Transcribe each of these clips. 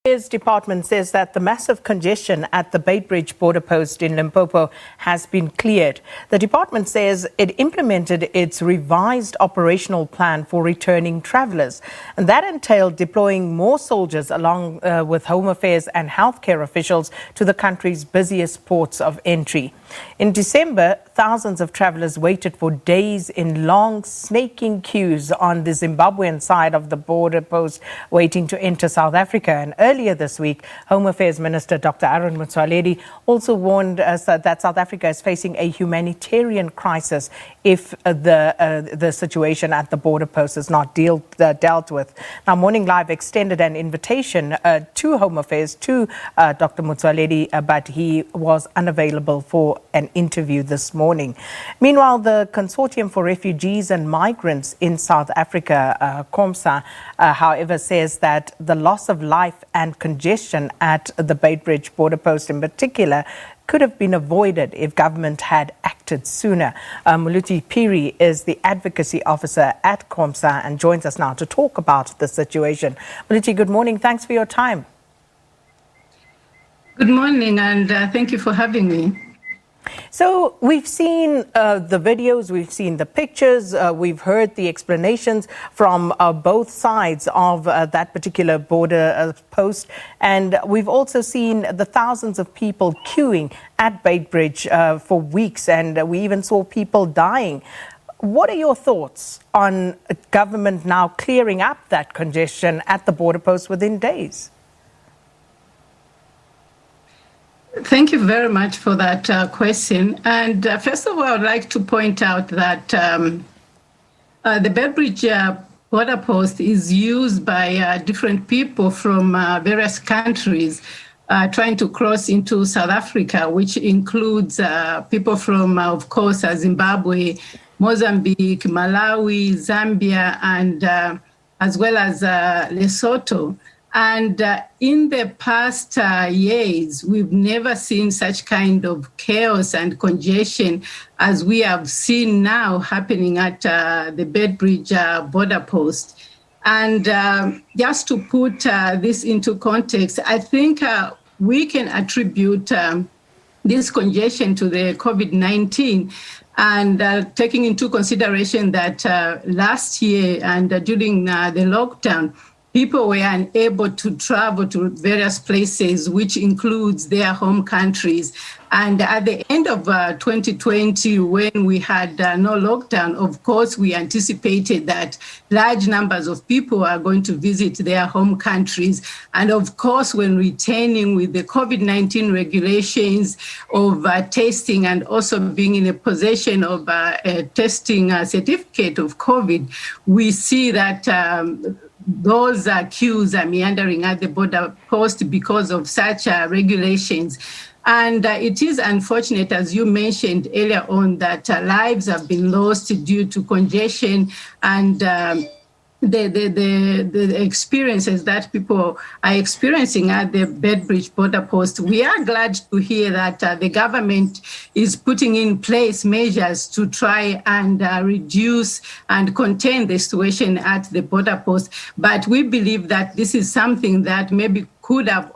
Affairs Department says that the massive congestion at the Beitbridge border post in Limpopo has been cleared. The department says it implemented its revised operational plan for returning travellers, and that entailed deploying more soldiers along with Home Affairs and healthcare officials to the country's busiest ports of entry. In December, thousands of travellers waited for days in long, snaking queues on the Zimbabwean side of the border post, waiting to enter South Africa. And earlier this week, Home Affairs Minister Dr. Aaron Motsoaledi also warned us that South Africa is facing a humanitarian crisis if the situation at the border post is not dealt with. Now, Morning Live extended an invitation to Home Affairs, to Dr. Motsoaledi, but he was unavailable for an interview this morning. Meanwhile, the Consortium for Refugees and Migrants in South Africa, CoRMSA, however, says that the loss of life and congestion at the Beitbridge border post in particular could have been avoided if government had acted sooner. Muluti Phiri is the advocacy officer at CoRMSA and joins us now to talk about the situation. Muluti, good morning. Thanks for your time. Good morning, and thank you for having me. So we've seen the videos, we've seen the pictures, we've heard the explanations from both sides of that particular border post, and we've also seen the thousands of people queuing at Beitbridge for weeks, and we even saw people dying. What are your thoughts on government now clearing up that congestion at the border post within days? Thank you very much for that question. And first of all, I'd like to point out that the Beitbridge border post is used by different people from various countries trying to cross into South Africa, which includes people from, of course, Zimbabwe, Mozambique, Malawi, Zambia, and as well as Lesotho. And in the past years, we've never seen such kind of chaos and congestion as we have seen now happening at the Beitbridge border post. And just to put this into context, I think we can attribute this congestion to the COVID-19, and taking into consideration that last year and during the lockdown, people were unable to travel to various places, which includes their home countries. And at the end of 2020, when we had no lockdown, of course, we anticipated that large numbers of people are going to visit their home countries. And of course, when returning with the COVID-19 regulations of testing and also being in a possession of a testing certificate of COVID, we see that those queues are meandering at the border post because of such regulations. And it is unfortunate, as you mentioned earlier on, that lives have been lost due to congestion and the experiences that people are experiencing at the Beitbridge border post. We are glad to hear that the government is putting in place measures to try and reduce and contain the situation at the border post. But we believe that this is something that maybe could have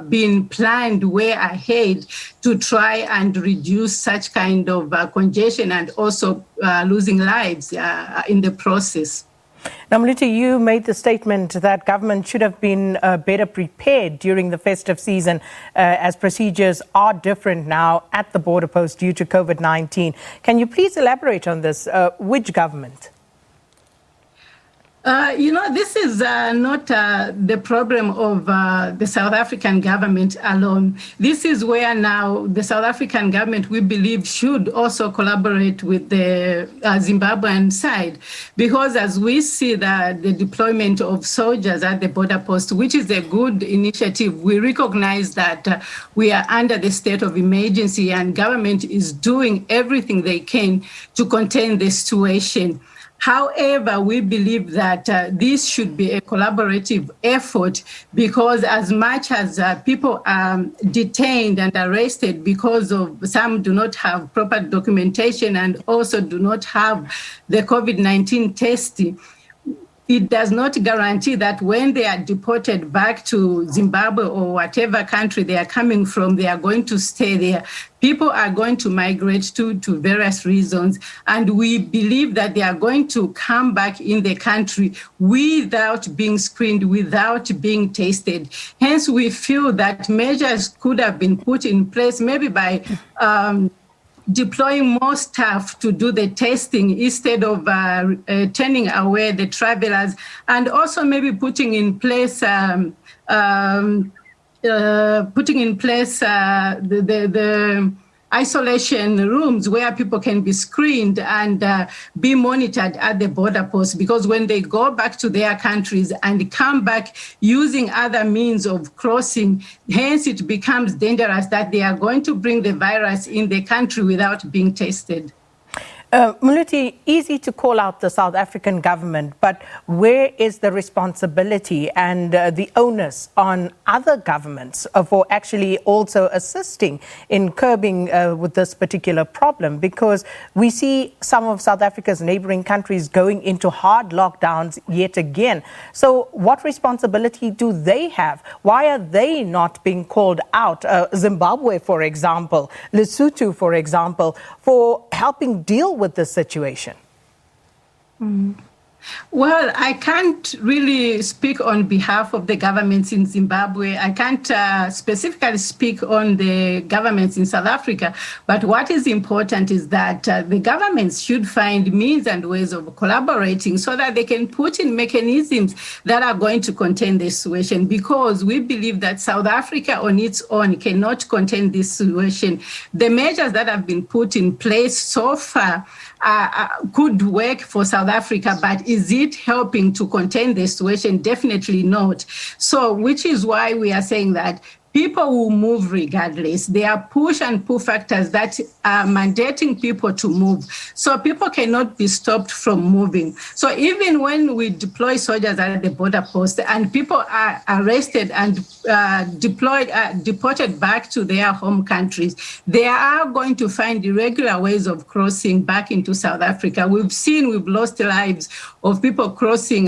been planned way ahead to try and reduce such kind of congestion and also losing lives in the process. Now, Muluti, you made the statement that government should have been better prepared during the festive season as procedures are different now at the border post due to COVID-19. Can you please elaborate on this? Which government? This is not the problem of the South African government alone. This is where now the South African government, we believe, should also collaborate with the Zimbabwean side, because as we see the deployment of soldiers at the border post, which is a good initiative, we recognize that we are under the state of emergency and government is doing everything they can to contain the situation. However, we believe that this should be a collaborative effort, because as much as people are detained and arrested because of some do not have proper documentation and also do not have the COVID-19 testing, it does not guarantee that when they are deported back to Zimbabwe or whatever country they are coming from, they are going to stay there. People are going to migrate to various reasons, and we believe that they are going to come back in the country without being screened, without being tested. Hence, we feel that measures could have been put in place, maybe by deploying more staff to do the testing instead of turning away the travelers, and also maybe putting in place the isolation rooms where people can be screened and be monitored at the border post, because when they go back to their countries and come back using other means of crossing, hence it becomes dangerous that they are going to bring the virus in the country without being tested. Muluti, easy to call out the South African government, but where is the responsibility and the onus on other governments for actually also assisting in curbing with this particular problem? Because we see some of South Africa's neighboring countries going into hard lockdowns yet again. So what responsibility do they have? Why are they not being called out? Zimbabwe, for example, Lesotho, for example, for helping deal with this situation? Well, I can't really speak on behalf of the governments in Zimbabwe. I can't specifically speak on the governments in South Africa. But what is important is that the governments should find means and ways of collaborating so that they can put in mechanisms that are going to contain this situation, because we believe that South Africa on its own cannot contain this situation. The measures that have been put in place so far could work for South Africa, but is it helping to contain the situation? Definitely not. So, which is why we are saying that people will move regardless. There are push and pull factors that are mandating people to move. So people cannot be stopped from moving. So even when we deploy soldiers at the border post and people are arrested and deported back to their home countries, they are going to find irregular ways of crossing back into South Africa. We've lost lives of people crossing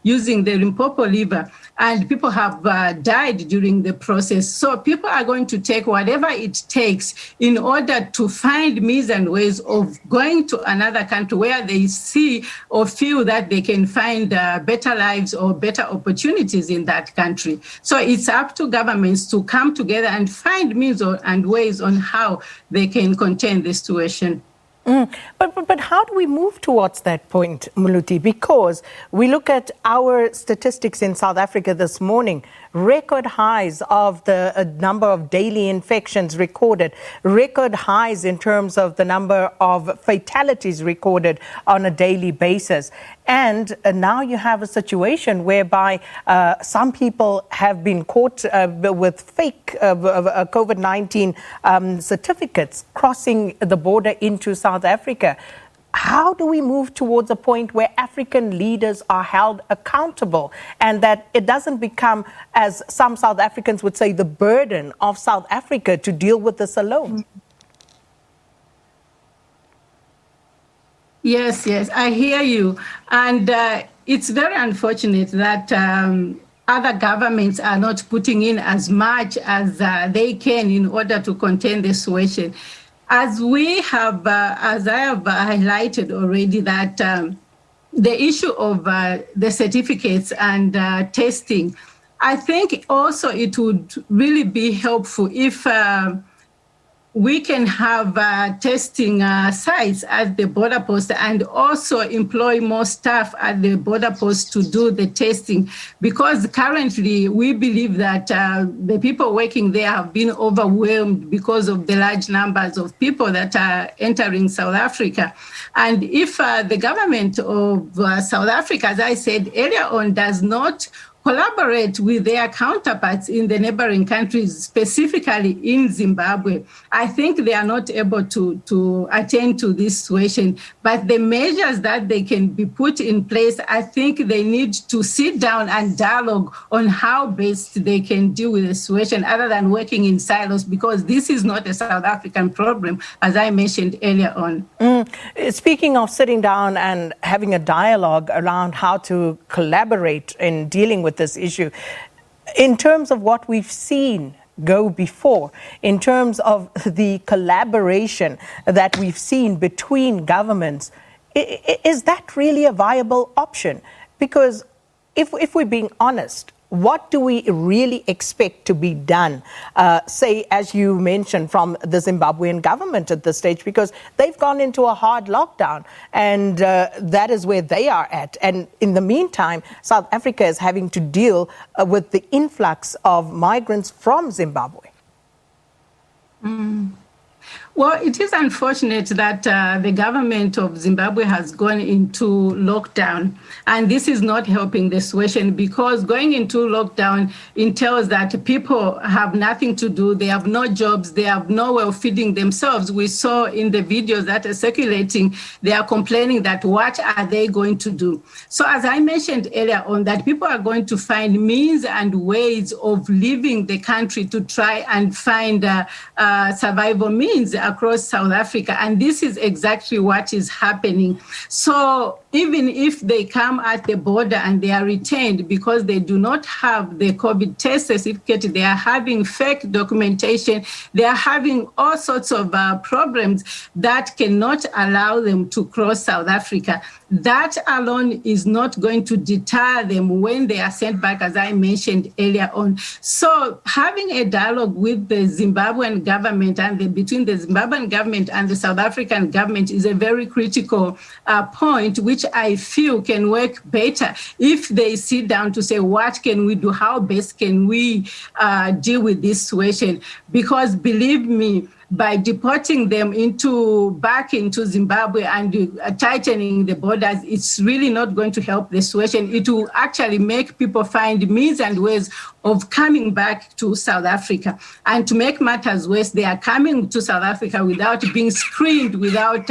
using the Limpopo River, and people have died during the process. So people are going to take whatever it takes in order to find means and ways of going to another country where they see or feel that they can find better lives or better opportunities in that country. So it's up to governments to come together and find means and ways on how they can contain the situation. But how do we move towards that point, Muluti? Because we look at our statistics in South Africa this morning, record highs of the number of daily infections recorded, record highs in terms of the number of fatalities recorded on a daily basis. And now you have a situation whereby some people have been caught with fake COVID-19 certificates crossing the border into South Africa. How do we move towards a point where African leaders are held accountable and that it doesn't become, as some South Africans would say, the burden of South Africa to deal with this alone? Yes, I hear you. And it's very unfortunate that other governments are not putting in as much as they can in order to contain the situation. As I have highlighted already, that the issue of the certificates and testing, I think also it would really be helpful if we can have testing sites at the border post and also employ more staff at the border post to do the testing, because currently we believe that the people working there have been overwhelmed because of the large numbers of people that are entering South Africa. And if the government of South Africa, as I said earlier on, does not collaborate with their counterparts in the neighboring countries, specifically in Zimbabwe, I think they are not able to attend to this situation. But the measures that they can be put in place, I think they need to sit down and dialogue on how best they can deal with the situation other than working in silos, because this is not a South African problem, as I mentioned earlier on. Speaking of sitting down and having a dialogue around how to collaborate in dealing with this issue, in terms of what we've seen go before, in terms of the collaboration that we've seen between governments, is that really a viable option? Because if we're being honest, what do we really expect to be done, say, as you mentioned, from the Zimbabwean government at this stage? Because they've gone into a hard lockdown, and that is where they are at. And in the meantime, South Africa is having to deal with the influx of migrants from Zimbabwe. Well, it is unfortunate that the government of Zimbabwe has gone into lockdown, and this is not helping the situation, because going into lockdown entails that people have nothing to do, they have no jobs, they have no way of feeding themselves. We saw in the videos that are circulating, they are complaining that what are they going to do? So as I mentioned earlier on, that people are going to find means and ways of leaving the country to try and find survival means across South Africa. And this is exactly what is happening. So even if they come at the border and they are retained because they do not have the COVID test certificate, they are having fake documentation, they are having all sorts of problems that cannot allow them to cross South Africa. That alone is not going to deter them when they are sent back, as I mentioned earlier on. So having a dialogue with the Zimbabwean government and between the Zimbabwean government and the South African government is a very critical point, which I feel can work better if they sit down to say, what can we do? How best can we deal with this situation? Because believe me, by deporting them back into Zimbabwe and tightening the borders, it's really not going to help the situation. It will actually make people find means and ways of coming back to South Africa. And to make matters worse, they are coming to South Africa without being screened, without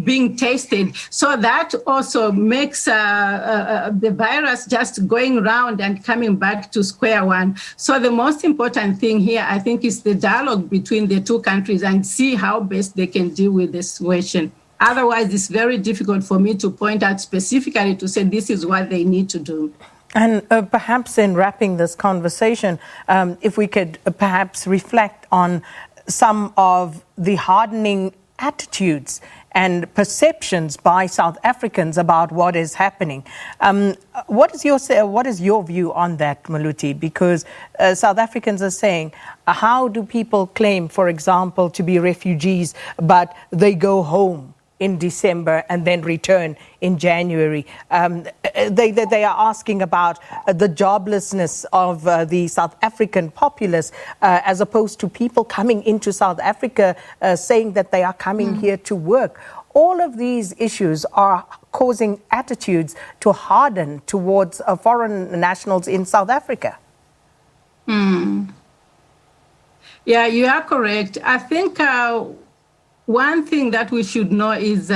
being tested. So that also makes the virus just going around and coming back to square one. So the most important thing here, I think, is the dialogue between the two countries and see how best they can deal with the situation. Otherwise, it's very difficult for me to point out specifically to say this is what they need to do. And perhaps in wrapping this conversation, if we could perhaps reflect on some of the hardening attitudes and perceptions by South Africans about what is happening. What is your view on that, Muluti? Because South Africans are saying, how do people claim, for example, to be refugees, but they go home in December and then return in January? They are asking about the joblessness of the South African populace, as opposed to people coming into South Africa saying that they are coming here to work. All of these issues are causing attitudes to harden towards foreign nationals in South Africa. Yeah, you are correct. I think one thing that we should know is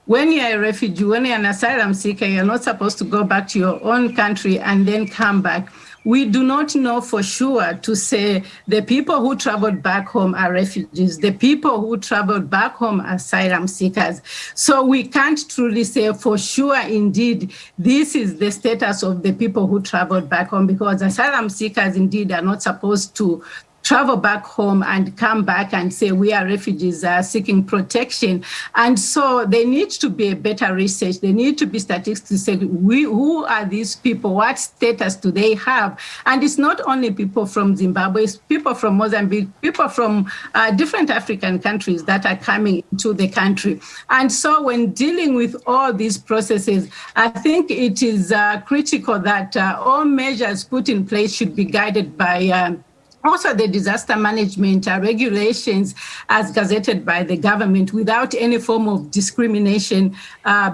when you're a refugee, when you're an asylum seeker, you're not supposed to go back to your own country and then come back. We do not know for sure to say the people who traveled back home are refugees, the people who traveled back home are asylum seekers. So we can't truly say for sure, indeed, this is the status of the people who traveled back home, because asylum seekers indeed are not supposed to travel back home and come back and say we are refugees seeking protection. And so there needs to be a better research. There need to be statistics to say who are these people, what status do they have? And it's not only people from Zimbabwe, it's people from Mozambique, people from different African countries that are coming to the country. And so when dealing with all these processes, I think it is critical that all measures put in place should be guided by also the disaster management regulations as gazetted by the government, without any form of discrimination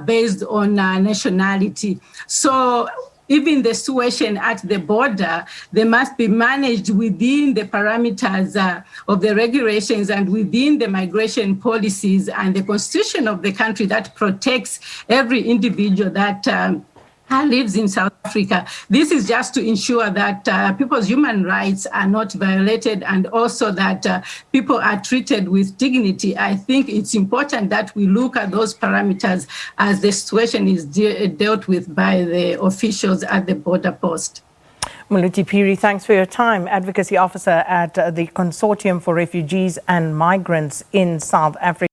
based on nationality. So even the situation at the border, they must be managed within the parameters of the regulations and within the migration policies and the constitution of the country that protects every individual that lives in South Africa. This is just to ensure that people's human rights are not violated and also that people are treated with dignity. I think it's important that we look at those parameters as the situation is dealt with by the officials at the border post. Muluti Phiri, thanks for your time. Advocacy Officer at the Consortium for Refugees and Migrants in South Africa.